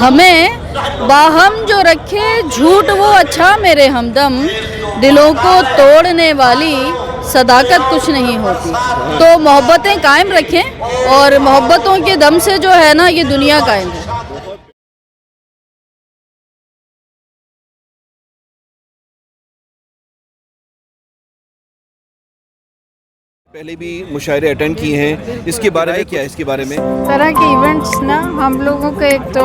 ہمیں باہم جو رکھے جھوٹ وہ اچھا میرے ہمدم، دلوں کو توڑنے والی صداقت کچھ نہیں ہوتی. تو محبتیں قائم رکھیں اور محبتوں کے دم سے جو ہے نا یہ دنیا قائم ہے. پہلے بھی مشاعرے اٹینڈ کیے ہیں، اس کے بارے میں کیا ہے؟ اس کے بارے میں طرح کے ایونٹس نا ہم لوگوں کو ایک تو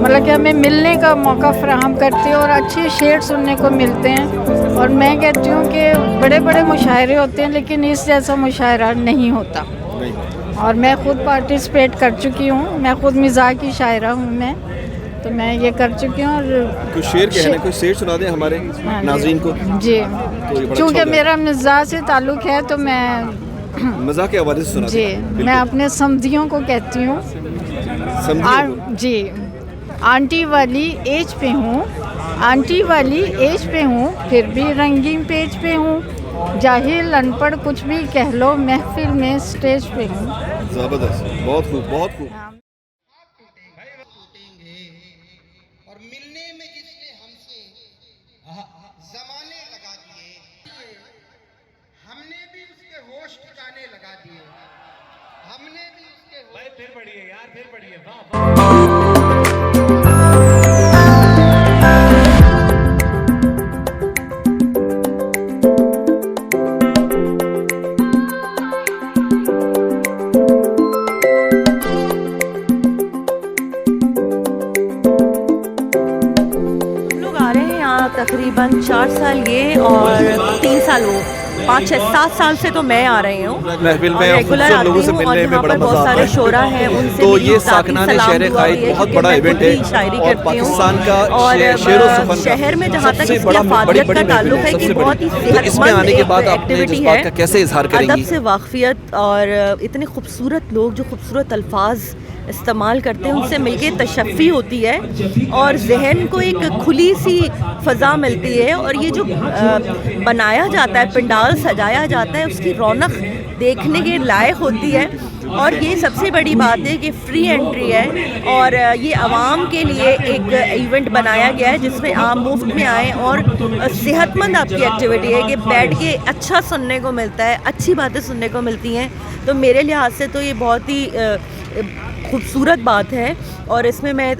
مطلب کہ ہمیں ملنے کا موقع فراہم کرتے ہیں اور اچھے شعر سننے کو ملتے ہیں. اور میں کہتی ہوں کہ بڑے بڑے مشاعرے ہوتے ہیں لیکن اس جیسا مشاعرہ نہیں ہوتا. اور میں خود پارٹیسپیٹ کر چکی ہوں، میں خود مزاح کی شاعرہ ہوں میں، تو میں یہ کر چکی ہوں. اور کوئی شعر کہنا ہے، کوئی شعر سنا دیں ہمارے ناظرین کو. جی چونکہ میرا مزاح سے تعلق ہے تو میں مزاح کے حوالے سے سنا دیں. جی میں اپنے سمدھیوں کو کہتی ہوں. جی آنٹی والی ایج پہ ہوں، آنٹی والی ایج پہ ہوں، پھر بھی رنگین پیج پہ ہوں. جاہل ان پڑھ کچھ بھی کہہ لو، محفل میں اسٹیج پہ ہوں. زبردست، بہت خوب بہت خوب. اور ملنے میں جس نے ہم سے زمانے لگا دیے، ہم نے بھی اس کے ہوش ٹھکانے لگا دیے، ہم نے بھی اس کے ہوش. پھر پڑھیے یار، پھر پڑھیے. تقریباً 4 سال یہ اور 3 سال وہ، 5 6 7 سال سے تو میں آ رہی ہوں محفل میں ریگولر آتی ہوں. اور یہاں پر بہت سارے شعراء ہیں، ان سے تو بھی یہ ساکنان شہر قائد بہت بڑا ایونٹ ہے اور پاکستان کا شعر و سخن شہر میں جہاں تک اس کی افادیت کا تعلق ہے کہ بہت ہی اس میں آنے کے بعد آپ نے ایکٹیویٹی جذبات کا کیسے اظہار کریں گی؟ ادب سے واقفیت اور اتنے خوبصورت لوگ جو خوبصورت الفاظ استعمال کرتے ہیں، ان سے مل کے تشفی ہوتی ہے اور ذہن کو ایک کھلی سی فضا ملتی ہے. اور یہ جو بنایا جاتا ہے، پنڈال سجایا جاتا ہے، اس کی رونق دیکھنے کے لائق ہوتی ہے. اور یہ سب سے بڑی بات ہے کہ فری انٹری ہے اور یہ عوام کے لیے ایک ایونٹ بنایا گیا ہے جس میں آپ مفت میں آئیں اور صحت مند آپ کی ایکٹیویٹی ہے کہ بیٹھ کے اچھا سننے کو ملتا ہے، اچھی باتیں سننے کو ملتی ہیں. تو میرے لحاظ سے تو یہ بہت ہی خوبصورت بات ہے. اور اس میں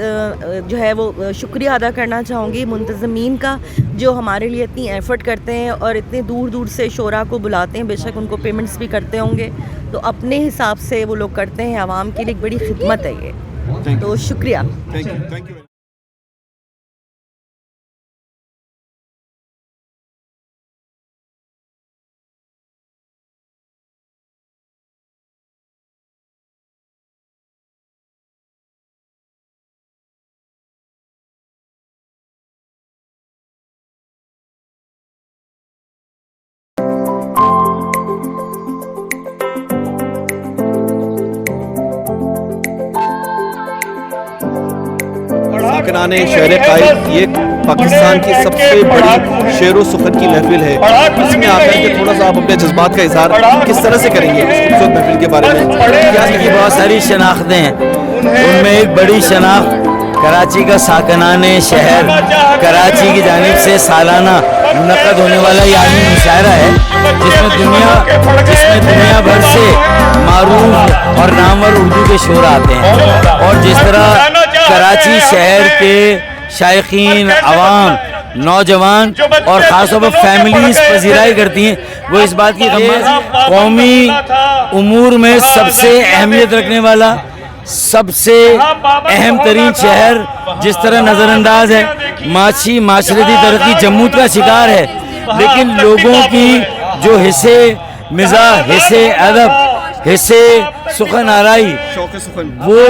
جو ہے وہ شکریہ ادا کرنا چاہوں گی منتظمین کا، جو ہمارے لیے اتنی ایفرٹ کرتے ہیں اور اتنے دور دور سے شعراء کو بلاتے ہیں. بے شک ان کو پیمنٹس بھی کرتے ہوں گے، تو اپنے حساب سے وہ لوگ کرتے ہیں. عوام کے لیے ایک بڑی خدمت ہے یہ، تو شکریہ. Thank you. ساکنان شہر قائد یہ پاکستان کی سب سے بڑی شعر و سخن کی محفل ہے. اس میں آ کر کے تھوڑا سا آپ اپنے جذبات کا اظہار کس طرح سے کریں گے اس خوبصورت محفل کے بارے میں؟ کی بہت ساری شناختیں ہیں، ان میں ایک بڑی شناخت کراچی کا ساکنان شہر کراچی کی جانب سے سالانہ منعقد ہونے والا یہ عالمی مشاعرہ ہے، جس میں دنیا بھر سے معروف اور نامور اردو کے شعر آتے ہیں. اور جس طرح کراچی شہر کے شائقین، عوام، نوجوان اور خاص طور پر فیملیز پذیرائی کرتی ہیں، وہ اس بات کی قومی امور میں سب سے اہمیت رکھنے والا، سب سے اہم ترین شہر جس طرح نظر انداز ہے. معاشرتی ترقی جمود کا شکار ہے، لیکن لوگوں کی جو حصے مزاح، حصے ادب، حصے سخن آرائی، وہ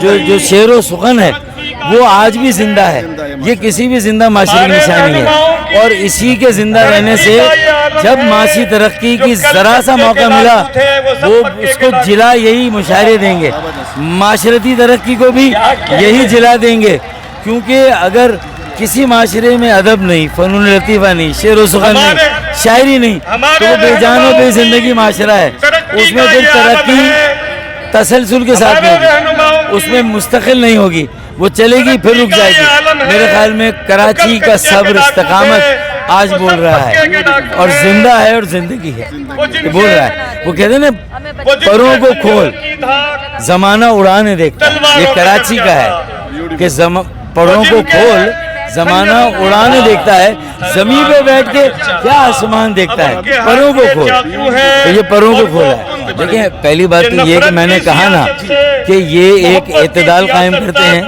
جو شعر و سخن ہے وہ آج بھی زندہ ہے. یہ کسی بھی زندہ معاشرے کی نشانی ہے، اور اسی کے زندہ رہنے سے جب معاشی ترقی کی ذرا سا موقع ملا وہ اس کو جلا یہی مشاعرے دیں گے. معاشرتی ترقی کو بھی یہی جلا دیں گے، کیونکہ اگر کسی معاشرے میں ادب نہیں، فنون لطیفہ نہیں، شعر و سخن نہیں، شاعری نہیں، تو وہ بے جان و بے زندگی معاشرہ ہے. اس میں پھر ترقی تسلسل کے ساتھ نہیں ہوگی. اس میں مستقل نہیں ہوگی, وہ چلے گی پھر رک جائے گی. میرے خیال میں کراچی کا صبر استقامت آج بول رہا ہے اور زندہ ہے اور زندگی ہے, بول رہا ہے. وہ کہتے ہیں نا پروں کو کھول زمانہ اڑانے دیکھتا ہے, یہ کراچی کا ہے کہ پروں کو کھول زمانہ اڑانے دیکھتا ہے, زمین پہ بیٹھ کے کیا آسمان دیکھتا ہے, پروں کو کھول. تو یہ پروں کو کھولا ہے. دیکھیں پہلی بات تو یہ کہ میں نے کہا نا کہ یہ ایک اعتدال قائم کرتے ہیں,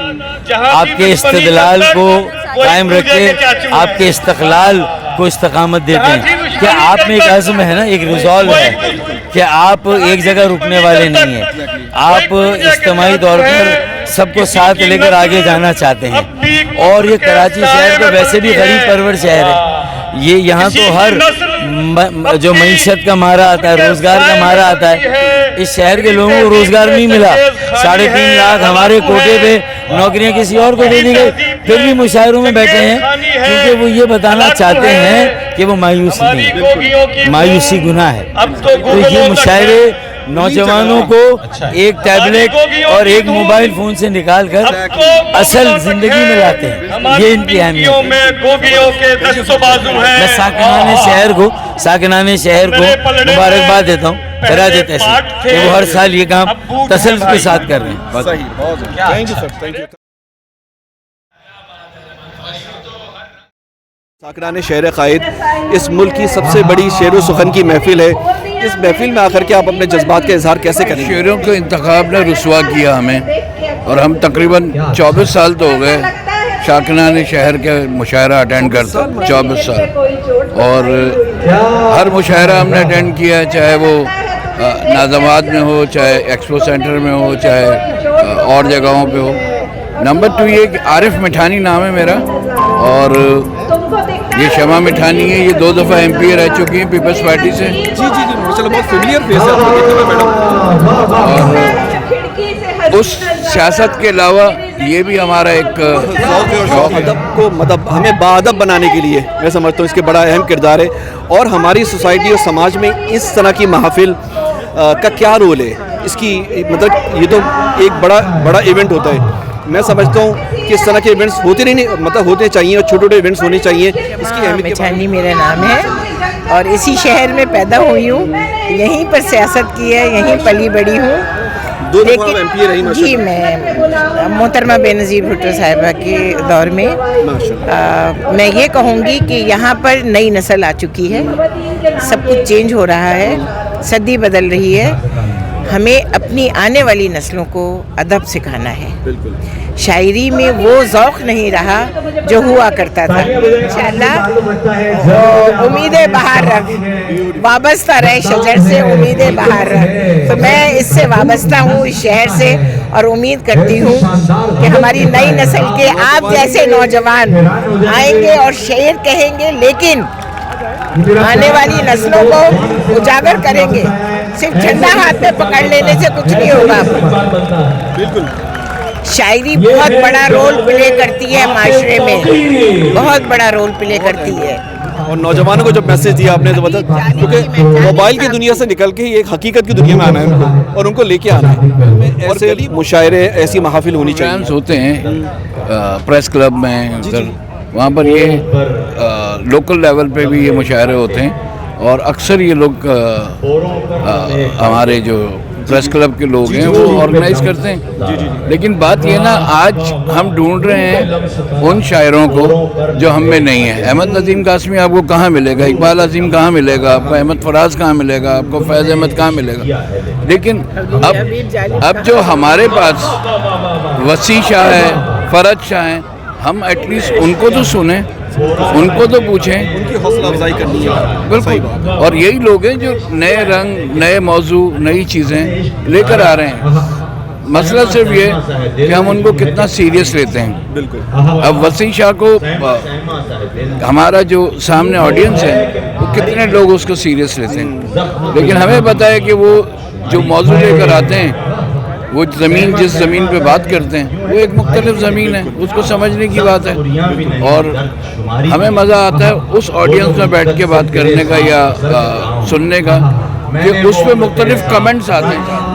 آپ کے استدلال کو قائم رکھ کے آپ کے استقلال کو استقامت دیتے ہیں. کہ آپ میں ایک عزم ہے نا, ایک ریزالو ہے کہ آپ ایک جگہ رکنے والے نہیں ہیں, آپ اجتماعی طور پر سب کو ساتھ لے کر آگے جانا چاہتے ہیں. اور یہ کراچی شہر تو ویسے بھی غریب پرور شہر ہے, یہ یہاں تو ہر جو معیشت کا مارا آتا ہے, روزگار کا مارا آتا ہے. اس شہر کے لوگوں کو روزگار نہیں ملا, 3.5 لاکھ ہمارے کوٹے پہ نوکریاں کسی اور کو دے دی گئی, پھر بھی مشاعروں میں بیٹھے ہیں کیونکہ وہ یہ بتانا چاہتے ہیں کہ وہ مایوس نہیں, مایوسی گناہ ہے. تو یہ مشاعرے نوجوانوں کو ایک ٹیبلٹ اور ایک موبائل فون سے نکال کر اصل زندگی میں لاتے ہیں, یہ ان کی اہمیت ہے. میں ساکنان شہر کو مبارکباد دیتا ہوں, خراج تحسین کہ وہ ہر سال یہ کام تسلسل کے ساتھ کر رہے ہیں. ساکنان شہر قائد اس ملک کی سب سے بڑی شعر و سخن کی محفل ہے. اس محفل میں آ کر کے آپ اپنے جذبات کا اظہار کیسے کریں؟ شعروں کے انتخاب نے رسوا کیا ہمیں, اور ہم تقریباً 24 سال تو ہو گئے ساکنان شہر کے مشاعرہ اٹینڈ کرتے, 24 سال. اور ہر مشاعرہ ہم نے اٹینڈ کیا, چاہے وہ ناظمات میں ہو, چاہے ایکسپو سینٹر میں ہو, چاہے اور جگہوں پہ ہو. نمبر 2 یہ کہ عارف مٹھانی نام ہے میرا, اور یہ شمع مٹھانی ہے, یہ 2 دفعہ MP رہ چکی ہیں پیپلز پارٹی سے. جی ماشاءاللہ بہت فیملیئر فیس ہے. اور اس سیاست کے علاوہ یہ بھی ہمارا ایک شوق ہے. ادب کو مطلب ہمیں باادب بنانے کے لیے میں سمجھتا ہوں اس کے بڑا اہم کردار ہے. اور ہماری سوسائٹی اور سماج میں اس طرح کی محافل کا کیا رول ہے؟ اس کی مطلب یہ تو ایک بڑا ایونٹ ہوتا ہے. میں سمجھتا ہوں کہ اس طرح کے ایونٹس ہوتے نہیں, مطلب ہوتے چاہیے, اور چھوٹے ایونٹس ہونے چاہیے. اس کی اہمیت مٹھانی میرا نام ہے اور اسی شہر میں پیدا ہوئی ہوں, یہیں پر سیاست کی ہے, یہیں پلی بڑی ہوں. 2 دفعہ MP رہی. جی میں محترمہ بے نظیر بھٹو صاحبہ کے دور میں میں یہ کہوں گی کہ یہاں پر نئی نسل آ چکی ہے, سب کچھ چینج ہو رہا ہے, صدی بدل رہی ہے. ہمیں اپنی آنے والی نسلوں کو ادب سکھانا ہے. شاعری میں وہ ذوق نہیں رہا جو ہوا کرتا تھا. انشاءاللہ امید بہار رکھ, وابستہ رہے شجر سے امید بہار رکھ. تو میں اس سے وابستہ ہوں, اس شہر سے, اور امید کرتی ہوں کہ ہماری نئی نسل کے آپ جیسے نوجوان آئیں گے اور شعر کہیں گے, لیکن آنے والی نسلوں کو اجاگر کریں گے. صرف جھنڈا ہاتھ میں پکڑ لینے سے کچھ نہیں ہوگا. بالکل شاعری بہت بڑا رول پلے کرتی ہے معاشرے میں, بہت بڑا رول پلے کرتی ہے. اور نوجوانوں کو جب میسج دیا آپ نے تو بتا, کیونکہ موبائل کی دنیا سے نکل کے ایک حقیقت کی دنیا میں آنا ہے ان کو, اور ان کو لے کے آنا ہے. ایسے مشاعرے, ایسی محافل ہونی چاہیے. ہوتے ہیں پریس کلب میں, وہاں پر یہ لوکل لیول پہ بھی یہ مشاعرے ہوتے ہیں, اور اکثر یہ لوگ ہمارے جو پریس کلب کے لوگ ہیں وہ آرگنائز کرتے ہیں. لیکن بات یہ نا, آج ہم ڈھونڈ رہے ہیں ان شاعروں کو جو ہم میں نہیں ہیں. احمد نظیم قاسمی آپ کو کہاں ملے گا, اقبال عظیم کہاں ملے گا آپ کو, احمد فراز کہاں ملے گا آپ کو, فیض احمد کہاں ملے گا. لیکن اب جو ہمارے پاس وسیع شاہ ہے, فرج شاہ ہیں, ہم ایٹ لیسٹ ان کو تو سنیں, ان کو تو پوچھیں, ان کی حوصلہ افزائی کرنی ہے. بالکل. اور یہی لوگ ہیں جو نئے رنگ, نئے موضوع, نئی چیزیں لے کر آ رہے ہیں. مسئلہ صرف یہ کہ ہم ان کو کتنا سیریس لیتے ہیں. بالکل. اب وسیع شاہ کو, ہمارا جو سامنے آڈینس ہے وہ کتنے لوگ اس کو سیریس لیتے ہیں, لیکن ہمیں پتہ ہے کہ وہ جو موضوع لے کر آتے ہیں, وہ زمین, جس زمین پہ بات کرتے ہیں وہ ایک مختلف زمین ہے, اس کو سمجھنے کی بات ہے. اور ہمیں مزہ آتا ہے اس آڈینس میں بیٹھ کے بات کرنے کا یا سننے کا کہ اس پہ مختلف کمنٹس آتے ہیں.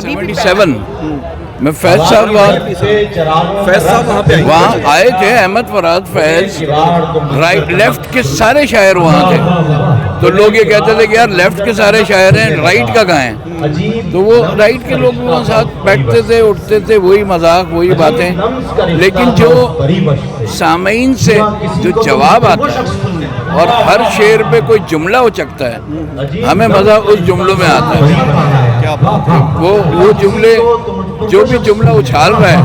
77 میں فیض صاحب وہاں آئے تھے. احمد فراد, فیض, رائٹ لیفٹ کے سارے شاعر وہاں تھے. تو لوگ یہ کہتے تھے کہ یار لیفٹ کے سارے شاعر ہیں, رائٹ کا کہاں ہیں؟ تو وہ رائٹ کے لوگ وہاں ساتھ بیٹھتے تھے, اٹھتے تھے, وہی مذاق, وہی باتیں. لیکن جو سامعین سے جو جواب آتا ہے اور ہر شعر پہ کوئی جملہ اچکتا ہے, ہمیں مزہ اس جملوں میں آتا ہے. وہ جملے, جو بھی جملہ اچھال رہا ہے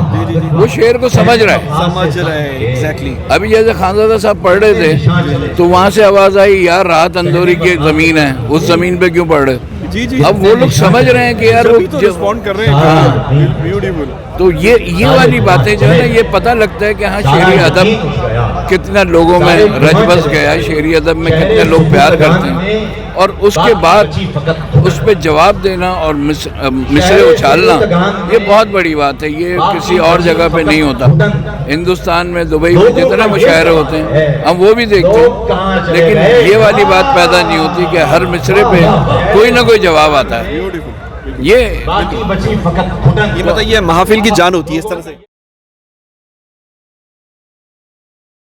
وہ شعر کو سمجھ رہا ہے. ابھی جیسے خانزادہ صاحب پڑھ رہے تھے تو وہاں سے آواز آئی یار راحت اندوری کی زمین ہے, اس زمین پہ کیوں پڑھ رہے. اب وہ لوگ سمجھ رہے ہیں کہ یار وہ رسپونڈ کر رہے ہیں. تو یہ والی باتیں جو ہے نا, یہ پتہ لگتا ہے کہ ہاں شعری ادب کتنا لوگوں میں رچ بس گیا ہے, شعری ادب میں کتنے لوگ پیار کرتے ہیں. اور اس کے بعد اس پہ جواب دینا اور مصرے اچھالنا, یہ بہت بڑی بات ہے. یہ کسی اور جگہ پہ نہیں ہوتا. ہندوستان میں, دبئی میں جتنے مشاعرے ہوتے ہیں ہم وہ بھی دیکھتے ہیں, لیکن یہ والی بات پیدا نہیں ہوتی کہ ہر مصرے پہ کوئی نہ کوئی جواب آتا ہے. یہ بتائیے محافل کی جان ہوتی ہے اس طرح سے.